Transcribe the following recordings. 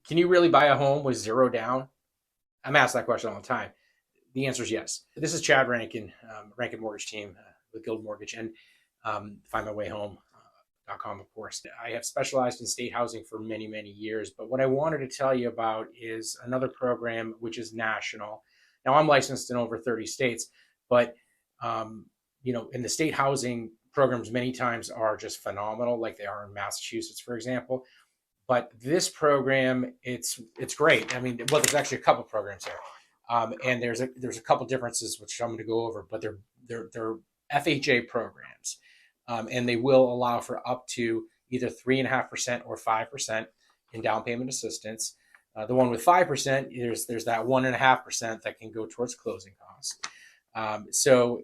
Can you really buy a home with zero down? I'm asked that question all the time. The answer is yes. This is Chad Rankin, Rankin Mortgage Team with Guild Mortgage and Find My Way Home.com, of course. I have specialized in state housing for many, many years, but what I wanted to tell you about is another program which is national. Now, I'm licensed in over 30 states, but in the state housing programs, many times are just phenomenal, like they are in Massachusetts, for example. But this program, it's great. I mean, well, there's actually a couple programs here, and there's a couple differences which I'm going to go over. But they're FHA programs, and they will allow for up to either 3.5% or 5% in down payment assistance. The one with 5%, there's that 1.5% that can go towards closing costs. So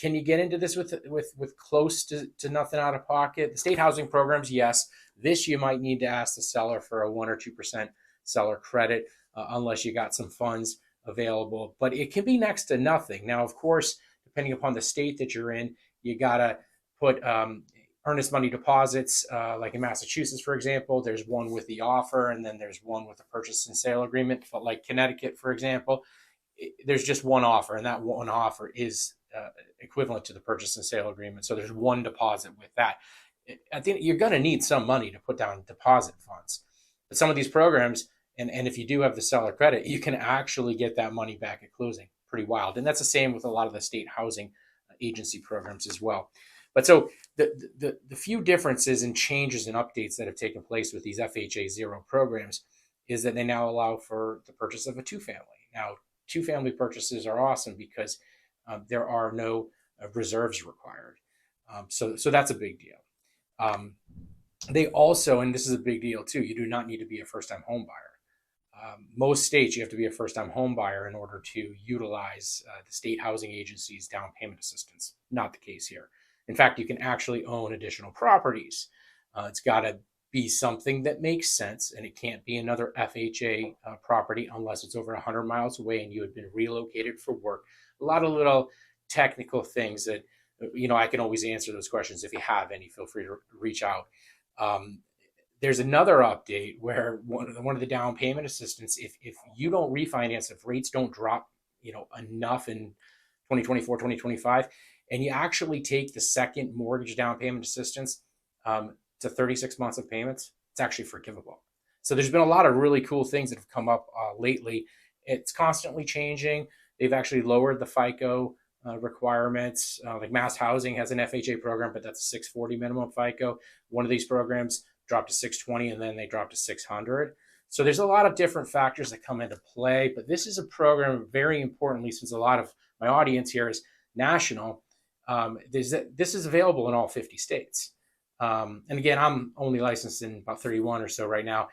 can you get into this with close to nothing out of pocket? The state housing programs, yes. This you might need to ask the seller for a 1 or 2% seller credit, unless you got some funds available. But it can be next to nothing. Now, of course, depending upon the state that you're in, you gotta put earnest money deposits. Like in Massachusetts, for example, there's one with the offer, and then there's one with a purchase and sale agreement. But like Connecticut, for example, there's just one offer, and that one offer is equivalent to the purchase and sale agreement. So there's one deposit with that. I think you're going to need some money to put down deposit funds. But some of these programs, and if you do have the seller credit, you can actually get that money back at closing. Pretty wild. And that's the same with a lot of the state housing agency programs as well. But so the few differences and changes and updates that have taken place with these FHA zero programs is that they now allow for the purchase of a two-family. Now, two-family purchases are awesome because there are no reserves required. So that's a big deal. They also, and this is a big deal too, you do not need to be a first-time home buyer. Most states, you have to be a first-time home buyer in order to utilize the state housing agency's down payment assistance. Not the case here. In fact, you can actually own additional properties. It's got to be something that makes sense, and it can't be another FHA property unless it's over 100 miles away and you had been relocated for work. A lot of little technical things that I can always answer those questions. If you have any, feel free to reach out. There's another update where one of the down payment assistance, if you don't refinance, if rates don't drop, enough in 2024, 2025, and you actually take the second mortgage down payment assistance to 36 months of payments, it's actually forgivable. So there's been a lot of really cool things that have come up lately. It's constantly changing. They've actually lowered the FICO requirements. Like Mass Housing has an FHA program, but that's a 640 minimum FICO. One of these programs dropped to 620, and then they dropped to 600. So there's a lot of different factors that come into play, but this is a program, very importantly, since a lot of my audience here is national, this is available in all 50 states. And again, I'm only licensed in about 31 or so right now.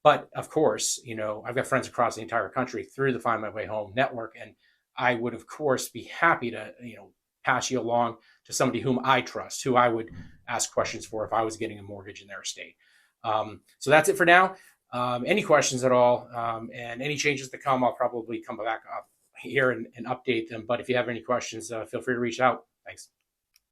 But of course, I've got friends across the entire country through the Find My Way Home network, and I would, of course, be happy to, pass you along to somebody whom I trust, who I would ask questions for if I was getting a mortgage in their state. So that's it for now. Any questions at all, and any changes to come, I'll probably come back up here and update them. But if you have any questions, feel free to reach out. Thanks.